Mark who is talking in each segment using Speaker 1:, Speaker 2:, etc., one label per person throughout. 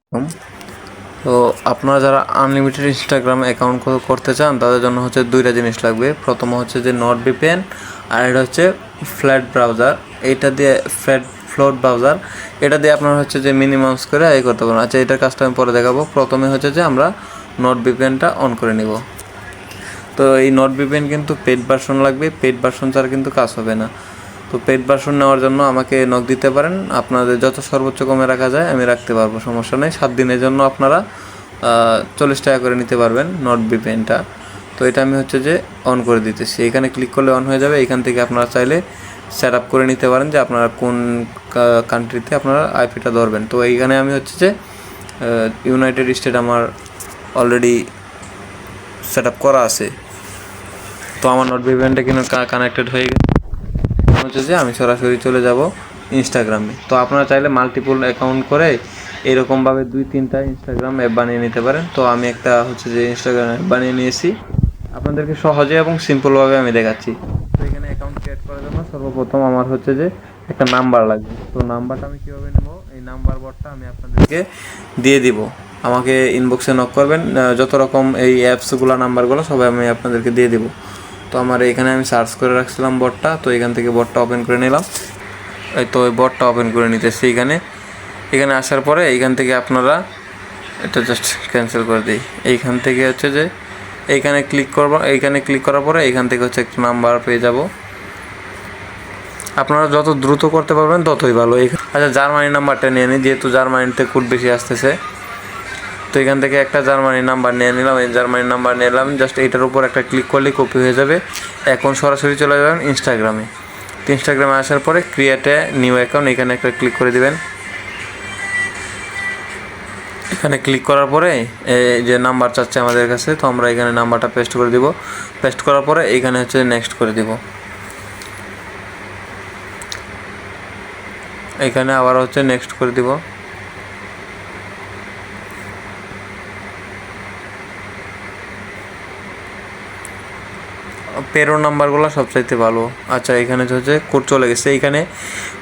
Speaker 1: তো আপনারা যারা আনলিমিটেড ইনস্টাগ্রাম অ্যাকাউন্ট করতে চান তাদের জন্য হচ্ছে দুইটা জিনিস লাগবে। প্রথম হচ্ছে যে নট ভিপিএন, আর এটা হচ্ছে ফ্ল্যাট ব্রাউজার। এটা দিয়ে ফ্লোট ব্রাউজার, এটা দিয়ে আপনারা হচ্ছে যে মিনিমাইজ করে করতে পারেন। আচ্ছা, এটার কাজটা আমি পরে দেখাবো। প্রথমে হচ্ছে যে আমরা নট ভিপিএনটা অন করে নিব। তো এই নট ভিপিএন কিন্তু পেড ভার্সন লাগবে, পেড ভার্সন ছাড়া কিন্তু কাজ হবে না। তো পেড ভার্সন নেওয়ার জন্য আমাকে নক দিতে পারেন, আপনাদের যত সর্বোচ্চ কমে রাখা যায় আমি রাখতে পারবো, সমস্যা নেই। 7 দিনের জন্য আপনারা 40 টাকা করে নিতে পারবেন নট ভিপিএনটা। তো এটা আমি হচ্ছে যে অন করে দিতেছি, এখানে ক্লিক করলে অন হয়ে যাবে। এখান থেকে আপনারা চাইলে সেট আপ করে নিতে পারেন যে আপনারা কোন কান্ট্রিতে আপনারা আইপিটা ধরবেন। তো এইখানে আমি হচ্ছে যে ইউনাইটেড স্টেট আমার অলরেডি সেট আপ করা আছে। তো আমার নট ভিপিএনটা কিন্তু কানেক্টেড হয়ে গেছে। হচ্ছে যে আমি সরাসরি চলে যাব ইনস্টাগ্রামে। তো আপনারা চাইলে মাল্টিপল অ্যাকাউন্ট করে এরকমভাবে 2-3টা ইনস্টাগ্রাম অ্যাপ বানিয়ে নিতে পারেন। তো আমি একটা হচ্ছে যে ইনস্টাগ্রাম অ্যাপ বানিয়ে নিয়েছি, আপনাদেরকে সহজে এবং সিম্পলভাবে আমি দেখাচ্ছি। তো এখানে অ্যাকাউন্ট ক্রিয়েট করার জন্য সর্বপ্রথম আমার হচ্ছে যে একটা নাম্বার লাগবে। তো নাম্বারটা আমি কীভাবে নেব, এই নাম্বার বোর্ডটা আমি আপনাদেরকে দিয়ে দিব। আমাকে ইনবক্সে নক করবেন, যত রকম এই অ্যাপসগুলো নাম্বারগুলো সবাই আমি আপনাদেরকে দিয়ে দিব। তো আমার এখানে আমি সার্চ করে রাখছিলাম বটটা, তো এখান থেকে বটটা ওপেন করে নিলাম। তো ওই বটটা ওপেন করে নিতেছি। এখানে আসার পরে এইখান থেকে আপনারা এটা জাস্ট ক্যান্সেল করে দিই। এইখান থেকে হচ্ছে যে এইখানে ক্লিক করব, এইখানে ক্লিক করার পরে এইখান থেকে হচ্ছে একটা নাম্বার পেয়ে যাব। আপনারা যত দ্রুত করতে পারবেন ততই ভালো। আচ্ছা, জার্মানি নাম্বারটা নিয়ে নিই, যেহেতু জার্মানিতে কোড বেশি আসতেছে। তো এখান থেকে একটা জার্মানি নাম্বার নিয়ে নিলাম, এই জার্মানি নাম্বার নিলাম। জাস্ট এইটার উপর একটা ক্লিক করলেই কপি হয়ে যাবে। এখন সরাসরি চলে যাবেন ইনস্টাগ্রামে। তো ইনস্টাগ্রামে আসার পরে ক্রিয়েট এ নিউ অ্যাকাউন্ট, এখানে একটা ক্লিক করে দিবেন। এখানে ক্লিক করার পরে এই যে নাম্বার চাচ্ছে আমাদের কাছে, তো আমরা এখানে নাম্বারটা পেস্ট করে দিব। পেস্ট করার পরে এইখানে হচ্ছে নেক্সট করে দিব। এখানে আবার হচ্ছে নেক্সট করে দিব। পেরো নাম্বারগুলো সবচাইতে ভালো। আচ্ছা, এখানে হচ্ছে কোড চলে গেছে। এইখানে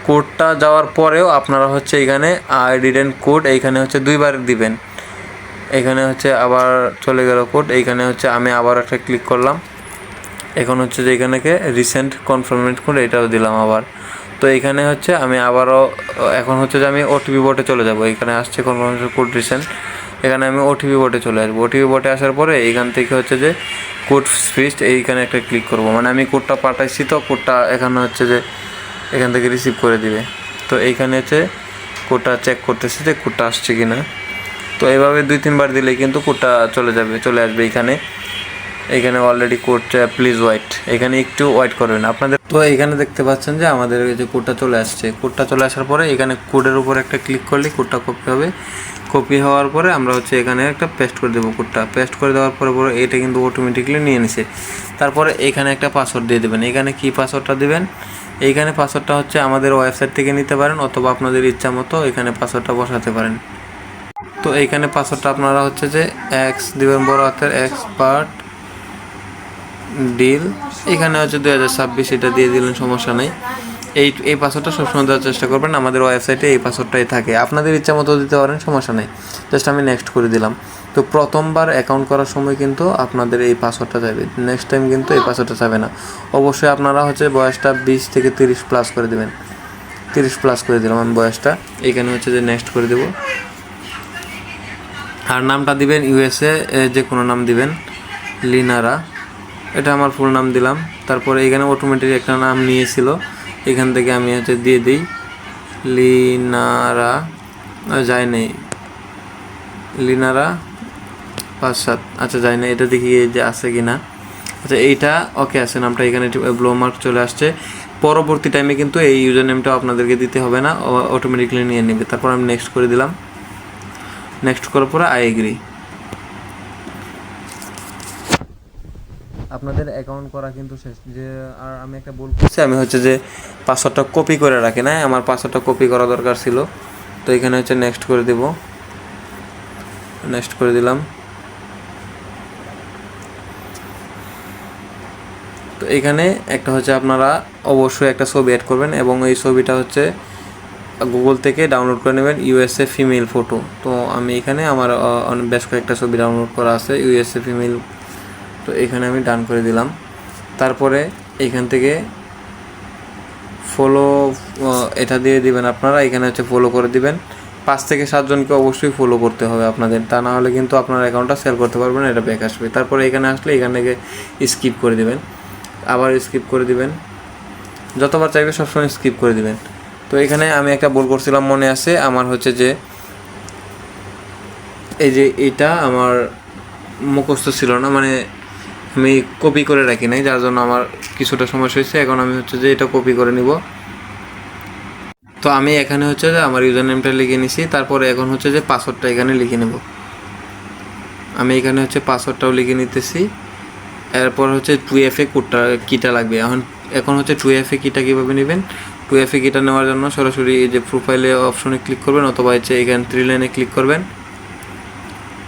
Speaker 1: কোডটা যাওয়ার পরেও আপনারা হচ্ছে এখানে আই ডিডেন্ট কোড এইখানে হচ্ছে 2বার দিবেন। এখানে হচ্ছে আবার চলে গেল কোড। এইখানে হচ্ছে আমি আবার একটা ক্লিক করলাম। এখন হচ্ছে যে এখানে রিসেন্ট কনফার্মেন্ট কোড এটাও দিলাম আবার। তো এইখানে হচ্ছে আমি আবারও এখন হচ্ছে যে আমি ওটিপি বোর্ডে চলে যাব। এখানে আসছে কনফার্মেশন কোড রিসেন্ট, এখানে আমি ওটিপি বোর্ডে চলে আসবো। ওটিপি বোর্ডে আসার পরে এইখান থেকে হচ্ছে যে কোড সুইচ, এইখানে একটা ক্লিক করব। মানে আমি কোডটা পাঠাইছি, তো কোডটা এখানে হচ্ছে যে এখান থেকে রিসিভ করে দিবে। তো এইখানে হচ্ছে কোডটা চেক করতেছে যে কোডটা আসছে কি না। তো এইভাবে 2-3বার দিলেই কিন্তু কোডটা চলে আসবে। এইখানে অলরেডি কোডটা প্লিজ ওয়েট, এখানে একটু ওয়েট করবেন আপনাদের। তো এইখানে দেখতে পাচ্ছেন যে আমাদের যে কোডটা চলে আসছে। কোডটা চলে আসার পরে এখানে কোডের উপর একটা ক্লিক করলে কোডটা কপি হবে। কপি হওয়ার পরে আমরা হচ্ছে এখানে একটা পেস্ট করে দেবো। কোডটা পেস্ট করে দেওয়ার পরে এটা কিন্তু অটোমেটিকলি নিয়ে নিছে। তারপরে এখানে একটা পাসওয়ার্ড দিয়ে দেবেন। এখানে কি পাসওয়ার্ডটা দিবেন, এইখানে পাসওয়ার্ডটা হচ্ছে আমাদের ওয়েবসাইট থেকে নিতে পারেন, অথবা আপনাদের ইচ্ছা মতো এখানে পাসওয়ার্ডটা বসাতে পারেন। তো এইখানে পাসওয়ার্ডটা আপনারা হচ্ছে যে এক্স দিবেন, বড় হাতের এক্সপার্ট ডিল। এখানে হচ্ছে 2026 এটা দিয়ে দিলেন, সমস্যা নেই। এই পাসওয়ার্ডটা সবসময় দেওয়ার চেষ্টা করবেন, আমাদের ওয়েবসাইটে এই পাসওয়ার্ডটাই থাকে। আপনাদের ইচ্ছা মতো দিতে পারেন, সমস্যা নেই। জাস্ট আমি নেক্সট করে দিলাম। তো প্রথমবার অ্যাকাউন্ট করার সময় কিন্তু আপনাদের এই পাসওয়ার্ডটা চাইবে, নেক্সট টাইম কিন্তু এই পাসওয়ার্ডটা চাইবে না। অবশ্যই আপনারা হচ্ছে বয়সটা 20 থেকে 30 প্লাস করে দেবেন। 30 প্লাস করে দিলাম আমি বয়সটা। এখানে হচ্ছে যে নেক্সট করে দেবো। আর নামটা দিবেন ইউএসএ যে কোনো নাম দিবেন, লিনারা, এটা আমার ফুল নাম দিলাম। তারপরে এখানে অটোমেটিক একটা নাম নিয়েছিল, এখান থেকে আমি হচ্ছে দিয়ে দিই লিনারা। যায় নেই লিনারা 5-7, আচ্ছা যায় না, এটা দেখি যে আছে কি না। আচ্ছা, এইটা ওকে আছে নামটা, এখানে ব্লো মার্ক চলে আসছে। পরবর্তী টাইমে কিন্তু এই ইউজার নেমটা আপনাদেরকে দিতে হবে না, অটোমেটিকলি নিয়ে নেবে। তারপর আমি নেক্সট করে দিলাম। নেক্সট করার পরে আই এগ্রি। আপনাদের অ্যাকাউন্ট করা কিন্তু শেষ। যে আর আমি একটা ভুল করছি, আমি হচ্ছে যে পাসওয়ার্ডটা কপি করে রাখি না, আমার পাসওয়ার্ডটা কপি করা দরকার ছিল। তো এখানে হচ্ছে নেক্সট করে দেব, নেক্সট করে দিলাম। তো এখানে একটা হচ্ছে আপনারা অবশ্যই একটা ছবি অ্যাড করবেন, এবং এই ছবিটা হচ্ছে গুগল থেকে ডাউনলোড করে নেবেন ইউএসএ ফিমেল ফটো। তো আমি এখানে আমার বেশ কয়েকটা ছবি ডাউনলোড করা আছে ইউএসএ ফিমেল, তো এখানে আমি ডান করে দিলাম। তারপরে এখান থেকে ফলো এটা দিয়ে দিবেন আপনারা, এখানে হচ্ছে ফলো করে দিবেন। 5 থেকে 7 জনকে অবশ্যই ফলো করতে হবে আপনাদের, তা না হলে কিন্তু আপনার অ্যাকাউন্টটা সেল করতে পারবেন, এটা ব্যাক আসবে। তারপরে এখানে আসলে এখান থেকে স্কিপ করে দিবেন, আবার স্কিপ করে দিবেন, যতবার চাইবে সবসময় স্কিপ করে দিবেন। তো এখানে আমি একটা ভুল করছিলাম মনে আছে আমার, হচ্ছে যে এই যে এটা আমার মুখস্থ ছিল না, মানে আমি কপি করে রাখি নাই, যার জন্য আমার কিছুটা সমস্যা হয়েছে। এখন আমি হচ্ছে যে এটা কপি করে নিব। তো আমি এখানে হচ্ছে যে আমার ইউজার নেমটা লিখে নিছি, তারপরে এখন হচ্ছে যে পাসওয়ার্ডটা এখানে লিখে নেব। আমি এখানে হচ্ছে পাসওয়ার্ডটাও লিখে নিতেছি। এরপর হচ্ছে 2FA কোডটা কিটা লাগবে। এখন হচ্ছে 2FA কিটা কীভাবে নেবেন, 2FA কিটা নেওয়ার জন্য সরাসরি এই যে প্রোফাইলে অপশনে ক্লিক করবেন, অথবা হচ্ছে এখানে 3 লাইনে ক্লিক করবেন।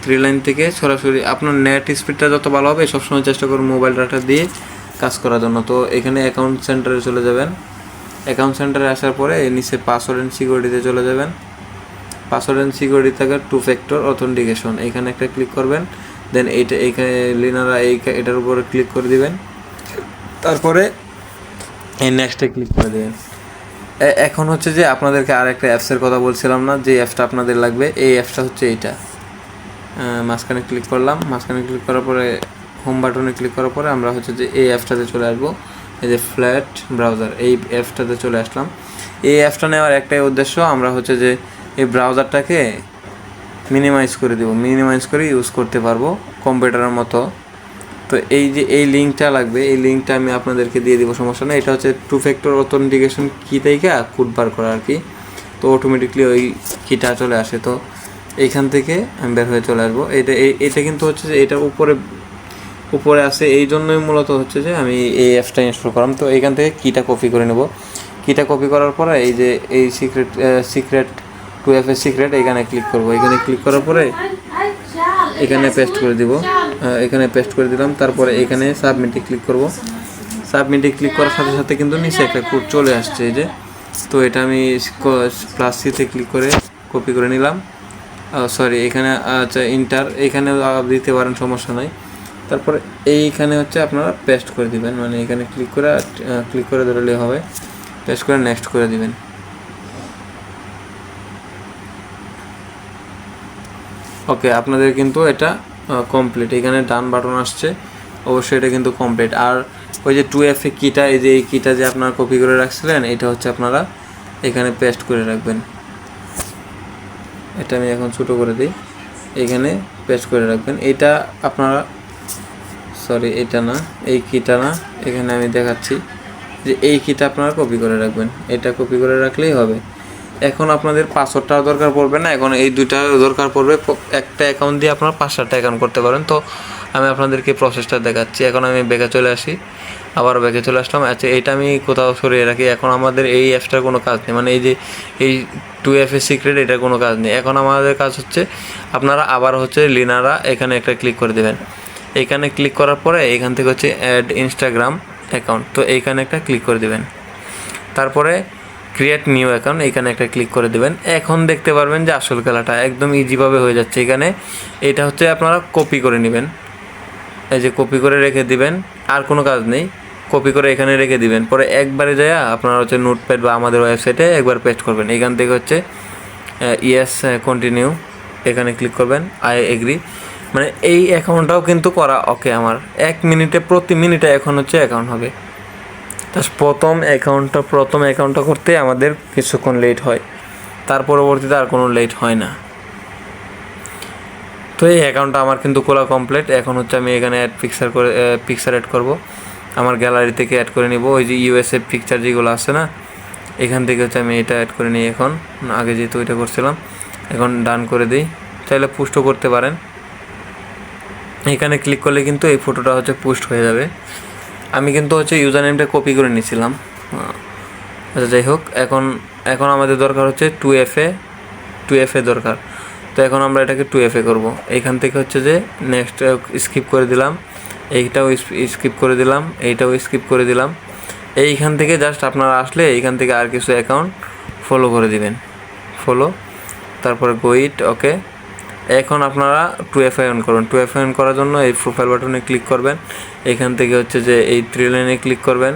Speaker 1: 3 লাইন থেকে সরাসরি আপনার নেট স্পিডটা যত ভালো হবে সবসময় চেষ্টা করুন মোবাইল ডাটা দিয়ে কাজ করার জন্য। তো এখানে অ্যাকাউন্ট সেন্টারে চলে যাবেন। অ্যাকাউন্ট সেন্টারে আসার পরে নিচে পাসওয়ার্ড অ্যান্ড সিকিউরিটিতে চলে যাবেন। পাসওয়ার্ড অ্যান্ড সিকিউরিটি থেকে 2 ফ্যাক্টর অথেন্টিকেশন এখানে একটা ক্লিক করবেন। দেন এইখানে লিনারা এটার উপরে ক্লিক করে দিবেন। তারপরে এই নেক্সটে ক্লিক করে দেবেন। এখন হচ্ছে যে আপনাদেরকে আর একটা অ্যাপসের কথা বলছিলাম না, যে অ্যাপসটা আপনাদের লাগবে, এই অ্যাপসটা হচ্ছে এইটা। মাঝখানে ক্লিক করলাম, মাঝখানে ক্লিক করার পরে হোম বাটনে ক্লিক করার পরে আমরা হচ্ছে যে এই অ্যাপসটাতে চলে আসবো, এই যে ফ্ল্যাট ব্রাউজার, এই অ্যাপসটাতে চলে আসলাম। এই অ্যাপসটা নেওয়ার একটাই উদ্দেশ্য, আমরা হচ্ছে যে এই ব্রাউজারটাকে মিনিমাইজ করে দেবো, মিনিমাইজ করে ইউজ করতে পারবো কম্পিউটারের মতো। তো এই যে এই লিঙ্কটা লাগবে, এই লিঙ্কটা আমি আপনাদেরকে দিয়ে দিব, সমস্যা নেই। এটা হচ্ছে 2 ফ্যাক্টর অথেন্টিকেশন কি থেকে কোড বার করা আর কি। তো অটোমেটিকলি ওই কিটা চলে আসে। তো এইখান থেকে আমি বের হয়ে চলে আসবো। এটা কিন্তু হচ্ছে যে এটা উপরে আছে, এই জন্যই মূলত হচ্ছে যে আমি এই অ্যাপসটা ইনস্টল করলাম। তো এইখান থেকে কিটা কপি করে নেব। কিটা কপি করার পরে এই যে এই সিক্রেট 2FA সিক্রেট এখানে ক্লিক করব। এখানে ক্লিক করার পরে এখানে পেস্ট করে দিব, এখানে পেস্ট করে দিলাম। তারপরে এখানে সাবমিটে ক্লিক করব। সাবমিটে ক্লিক করার সাথে সাথে কিন্তু নিচে একটা কোড চলে আসছে এই যে। তো এটা আমি +C ক্লিক করে কপি করে নিলাম। সরি, এখানে আচ্ছা ইন্টার এখানে দিতে পারেন, সমস্যা নাই। তারপরে এইখানে হচ্ছে আপনারা পেস্ট করে দিবেন, মানে এখানে ক্লিক করে ধরলে হবে, পেস্ট করে নেক্সট করে দিবেন। ওকে, আপনাদের কিন্তু এটা কমপ্লিট। এখানে ডান বাটন আসছে, অবশ্যই এটা কিন্তু কমপ্লিট। আর ওই যে 2FA কিটা, এই যে এই কিটা যে আপনারা কপি করে রাখছিলেন, এটা হচ্ছে আপনারা এখানে পেস্ট করে রাখবেন। এটা আমি এখন ছোটো করে দিই, এখানে পেস্ট করে রাখবেন। এটা আপনারা সরি এটা না, এই কিটা না, এখানে আমি দেখাচ্ছি যে এই কিটা আপনারা কপি করে রাখবেন, এটা কপি করে রাখলেই হবে। এখন আপনাদের পাসওয়ার্ডটাও দরকার পড়বে না, এখন এই দুইটা দরকার পড়বে। একটা অ্যাকাউন্ট দিয়ে আপনারা 5-7টা অ্যাকাউন্ট করতে পারেন। তো আমি আপনাদেরকে প্রসেসটা দেখাচ্ছি। এখন আমি ব্যাকে চলে আসি, আবার ব্যাকে চলে আসলাম। আচ্ছা, এটা আমি কোথাও সরিয়ে রাখি। এখন আমাদের এই অ্যাপসটার কোনো কাজ নেই, মানে এই যে এই 2FA সিক্রেট এটার কোনো কাজ নেই। এখন আমাদের কাজ হচ্ছে আপনারা আবার হচ্ছে লিনারা এখানে একটা ক্লিক করে দেবেন। এখানে ক্লিক করার পরে এখান থেকে হচ্ছে অ্যাড ইনস্টাগ্রাম অ্যাকাউন্ট, তো এইখানে একটা ক্লিক করে দেবেন। তারপরে ক্রিয়েট নিউ অ্যাকাউন্ট এখানে একটা ক্লিক করে দেবেন। এখন দেখতে পারবেন যে আসল খেলাটা একদম ইজিভাবে হয়ে যাচ্ছে। এখানে এটা হচ্ছে আপনারা কপি করে নেবেন, এই যে কপি করে রেখে দিবেন, আর কোনো কাজ নেই। কপি করে এখানে রেখে দিবেন, পরে একবারে যায় আপনারা হচ্ছে নোটপ্যাড বা আমাদের ওয়েবসাইটে একবার পেস্ট করবেন। এখান থেকে হচ্ছে ইয়েস কন্টিনিউ এখানে ক্লিক করবেন, আই এগ্রি। মানে এই অ্যাকাউন্টটাও কিন্তু করা ওকে আমার। 1 মিনিটে প্রতি মিনিটে এখন হচ্ছে অ্যাকাউন্ট হবে। তা প্রথম অ্যাকাউন্টটা করতে আমাদের কিছুক্ষণ লেট হয়, তার পরবর্তীতে আর কোনো লেট হয় না। তো এই অ্যাকাউন্টটা আমার কিন্তু খোলা কমপ্লিট। এখন হচ্ছে আমি এখানে পিকচার অ্যাড করব, আমার গ্যালারি থেকে অ্যাড করে নিব। ওই যে ইউএসএ পিকচার যেগুলো আছে না, এখান থেকে হচ্ছে আমি এটা অ্যাড করে নিই। এখন আগে যেহেতু এটা করছিলাম, এখন ডান করে দিই। চাইলে পুস্টও করতে পারেন। এখানে ক্লিক করলে কিন্তু এই ফটোটা হচ্ছে পোস্ট হয়ে যাবে। আমি কিন্তু হচ্ছে ইউজার নেমটা কপি করে নিয়েছিলাম। আচ্ছা, যাই হোক, এখন আমাদের দরকার হচ্ছে 2FA দরকার। তো এখন আমরা এটাকে 2FA করব। এইখান থেকে হচ্ছে যে নেক্সট স্কিপ করে দিলাম, এইটাও স্কিপ করে দিলাম, এইটাও স্কিপ করে দিলাম। এইখান থেকে জাস্ট আপনারা আসলে এইখান থেকে আর কিছু অ্যাকাউন্ট ফলো করে দিবেন, ফলো, তারপরে গোইট, ওকে। এখন আপনারা 2FA অন করুন। 2FA অন করার জন্য এই প্রোফাইল বাটনে ক্লিক করবেন, এখান থেকে হচ্ছে যে এই 3 লাইনে ক্লিক করবেন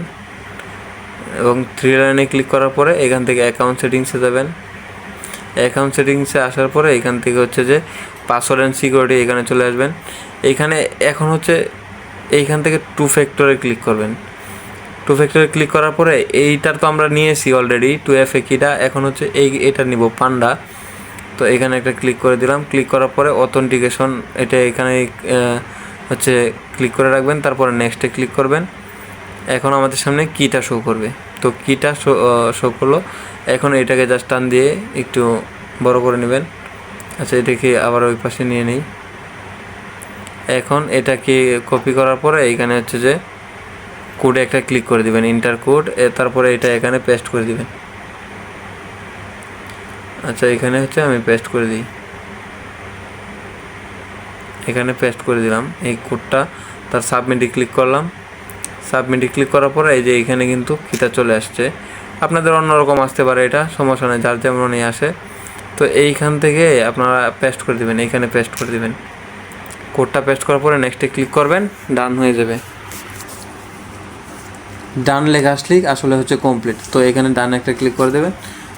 Speaker 1: এবং 3 লাইনে ক্লিক করার পরে এখান থেকে অ্যাকাউন্ট সেটিংসে যাবেন। অ্যাকাউন্ট সেটিংসে আসার পরে এখান থেকে হচ্ছে যে পাসওয়ার্ড অ্যান্ড সিকিউরিটি এখানে চলে আসবেন। এইখানে এখন হচ্ছে এইখান থেকে 2 ফ্যাক্টরে ক্লিক করবেন। 2 ফ্যাক্টরে ক্লিক করার পরে এইটার তো আমরা নিয়েছি অলরেডি 2FA কিটা, এখন হচ্ছে এটা নিব পান্ডা। তো এখানে একটা ক্লিক করে দিলাম। ক্লিক করার পরে অথেন্টিকেশন এটা এখানে হচ্ছে ক্লিক করে রাখবেন, তারপরে নেক্সটে ক্লিক করবেন। এখন আমাদের সামনে কিটা শো করবে, তো কিটা শো করলো। এখন এটাকে জাস্ট টান দিয়ে একটু বড় করে নেবেন। আচ্ছা, এটাকে আবার ওই পাশে নিয়ে নিই। এখন এটাকে কপি করার পরে এখানে হচ্ছে যে কোডে একটা ক্লিক করে দিবেন, ইন্টার কোড, তারপরে এটা এখানে পেস্ট করে দিবেন। আচ্ছা, এখানে হচ্ছে আমি পেস্ট করে দিই, এখানে পেস্ট করে দিলাম এই কোডটা। তার সাবমিটে ক্লিক করলাম। সাবমিটে ক্লিক করার পরে এই যে এখানে কিন্তু কিটা চলে আসছে। আপনাদের অন্যরকম আসতে পারে, এটা সমস্যা নেই, যার যেমনই আসে। তো এইখান থেকে আপনারা পেস্ট করে দিবেন, এইখানে পেস্ট করে দিবেন। কোডটা পেস্ট করার পরে নেক্সটে ক্লিক করবেন, ডান হয়ে যাবে। ডান লেখা আসলেই আসলে হচ্ছে কমপ্লিট। তো এখানে ডান একটা ক্লিক করে দেবেন।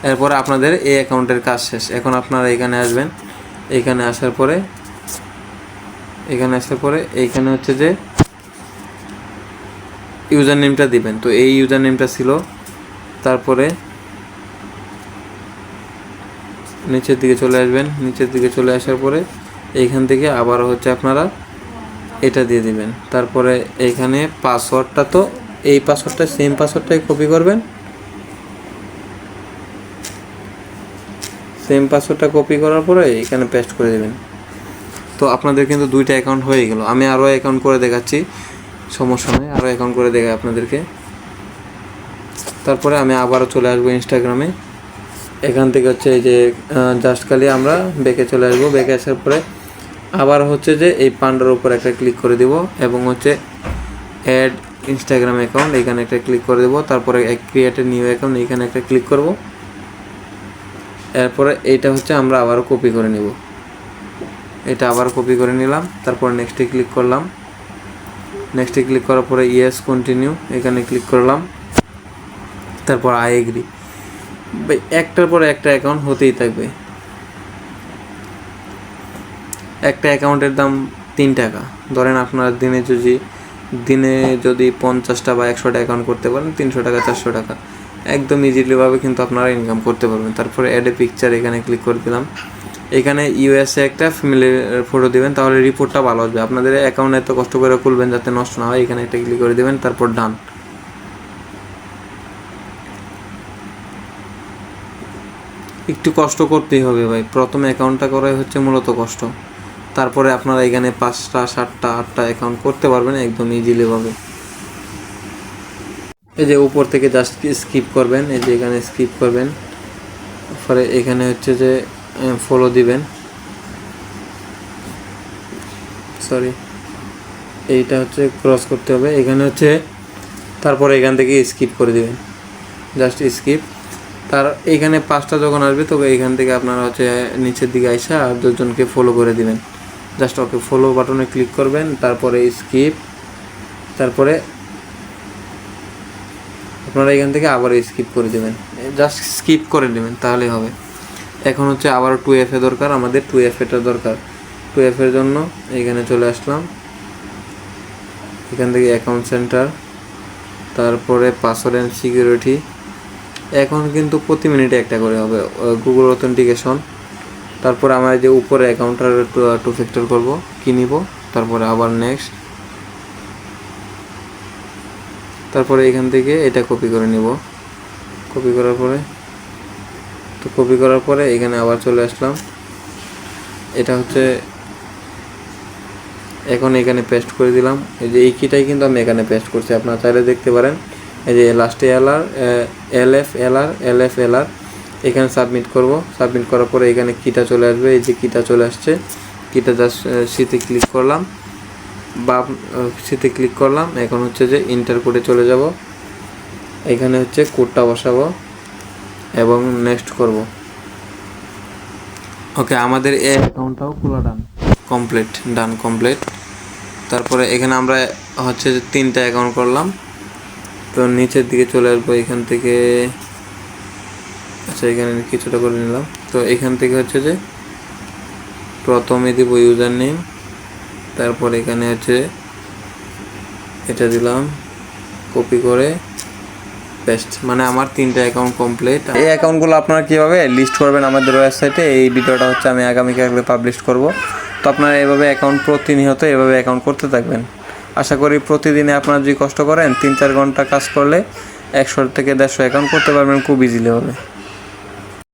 Speaker 1: এরপরে আপনাদের এই অ্যাকাউন্টের কাজ শেষ। এখন আপনারা এখানে আসবেন, এখানে আসার পরে এইখানে হচ্ছে যে ইউজার নেমটা দিবেন। তো এই ইউজার নেমটা ছিল, তারপরে নিচের দিকে চলে আসবেন। নিচের দিকে চলে আসার পরে এইখান থেকে আবার হচ্ছে আপনারা এটা দিয়ে দিবেন। তারপরে এইখানে পাসওয়ার্ডটা, তো এই পাসওয়ার্ডটা সেম পাসওয়ার্ডটাই কপি করবেন, সেম পাসওয়ার্ডটা কপি করার পরে এখানে পেস্ট করে দেবেন। তো আপনাদের কিন্তু 2টা অ্যাকাউন্ট হয়ে গেল। আমি আরও অ্যাকাউন্ট করে দেখাচ্ছি, সমস্যা নেই, আরও অ্যাকাউন্ট করে দেখাই আপনাদেরকে। তারপরে আমি আবারও চলে আসবো ইনস্টাগ্রামে। এখান থেকে হচ্ছে এই যে জাস্ট খালি আমরা ব্যাকে চলে আসবো। ব্যাকে আসার পরে আবার হচ্ছে যে এই পান্ডার উপর একটা ক্লিক করে দিব এবং হচ্ছে অ্যাড ইনস্টাগ্রাম অ্যাকাউন্ট এখানে একটা ক্লিক করে দেবো। তারপরে ক্রিয়েট এ নিউ অ্যাকাউন্ট এখানে একটা ক্লিক করব। এরপরে এইটা হচ্ছে আমরা আবারও কপি করে নিব, এটা আবার কপি করে নিলাম। তারপর নেক্সটে ক্লিক করলাম। নেক্সটে ক্লিক করার পরে ইয়েস কন্টিনিউ এখানে ক্লিক করলাম। তারপর আই এগ্রি। একটার পর একটা অ্যাকাউন্ট হতেই থাকবে। একটা অ্যাকাউন্টের দাম 3 টাকা। ধরেন আপনারা দিনে যদি 50টা বা 100টা অ্যাকাউন্ট করতে পারেন, 300 টাকা 400 টাকা একদম ইজিলিভাবে কিন্তু আপনারা ইনকাম করতে পারবেন। তারপরে অ্যাড এ পিকচার এখানে ক্লিক করে দিলাম। এখানে ইউএসএ একটা ফ্যামিলির ফটো দিবেন, তাহলে রিপোর্টটা ভালো আসবে। আপনাদের অ্যাকাউন্ট এত কষ্ট করে খুলবেন যাতে নষ্ট না হয়, এখানে একটা ক্লিক করে দেবেন। তারপর ডান। একটু কষ্ট করতেই হবে ভাই, প্রথমে অ্যাকাউন্টটা করাই হচ্ছে মূলত কষ্ট। তারপরে আপনারা এখানে 5টা 7টা 8টা অ্যাকাউন্ট করতে পারবেন একদম ইজিলিভাবে। এই যে উপর থেকে জাস্ট স্কিপ করবেন, এই যে এখানে স্কিপ করবেন। পরে এখানে হচ্ছে যে ফলো দিবেন, সরি এইটা হচ্ছে ক্রস করতে হবে। এখানে হচ্ছে তারপরে এখান থেকে স্কিপ করে দিবেন, জাস্ট স্কিপ। তার এইখানে 5টা যখন আসবে তো এইখান থেকে আপনারা হচ্ছে নিচের দিকে আইসা আর 2জনকে ফলো করে দিবেন। জাস্ট ওকে ফলো বাটনে ক্লিক করবেন, তারপরে স্কিপ, তারপরে আপনারা এখান থেকে আবার স্কিপ করে দেবেন, জাস্ট স্কিপ করে নেবেন তাহলেই হবে। এখন হচ্ছে আবার 2FA দরকার, আমাদের 2FAটা দরকার। 2FAর জন্য এখানে চলে আসলাম। এখান থেকে অ্যাকাউন্ট সেন্টার, তারপরে পাসওয়ার্ড অ্যান্ড সিকিউরিটি। এখন কিন্তু প্রতি মিনিটে একটা করে হবে গুগল অথেন্টিকেশন। তারপরে আমার যে উপরে অ্যাকাউন্টটার 2 ফ্যাক্টর করবো, কি নিব, তারপরে আবার নেক্সট। তারপরে এখান থেকে এটা কপি করে নিব। কপি করার পরে এখানে আবার চলে আসলাম। এটা হচ্ছে এখন এখানে পেস্ট করে দিলাম। এই যে এই কিটাই কিন্তু আমি এখানে পেস্ট করছি, আপনারা চাইলে দেখতে পারেন। এই যে লাস্টে LF এখানে সাবমিট করব। সাবমিট করার পরে এখানে কিটা চলে আসবে, এই যে কিটা চলে আসছে। কিটা জাস্ট সিতে ক্লিক করলাম বা সিতে ক্লিক করলাম। এখন হচ্ছে যে ইন্টার কোডে চলে যাব। এখানে হচ্ছে কোডটা বসাবো। এবং নেক্সট করব। ওকে, আমাদের এই অ্যাকাউন্টটাও খোলা ডান কমপ্লিট। তারপরে এখানে আমরা হচ্ছে যে 3টা অ্যাকাউন্ট করলাম। তো নিচের দিকে চলে আসবো এখান থেকে। আচ্ছা, এখানে কিছুটা করে নিলাম। তো এখান থেকে হচ্ছে যে প্রথমে দিব ইউজার নেম, তারপর এখানে হচ্ছে এটা দিলাম, কপি করে পেস্ট। মানে আমার 3টা অ্যাকাউন্ট কমপ্লিট। এই অ্যাকাউন্টগুলো আপনারা কীভাবে লিস্ট করবেন আমাদের ওয়েবসাইটে, এই ভিডিওটা হচ্ছে আমি আগামীকালে পাবলিশ করব। তো আপনারা এভাবে অ্যাকাউন্ট প্রতিনিয়ত এভাবে অ্যাকাউন্ট করতে থাকবেন। আশা করি প্রতিদিনে আপনারা যদি কষ্ট করেন 3-4 ঘন্টা কাজ করলে 100 থেকে 150 অ্যাকাউন্ট করতে পারবেন খুব ইজিলি হবে।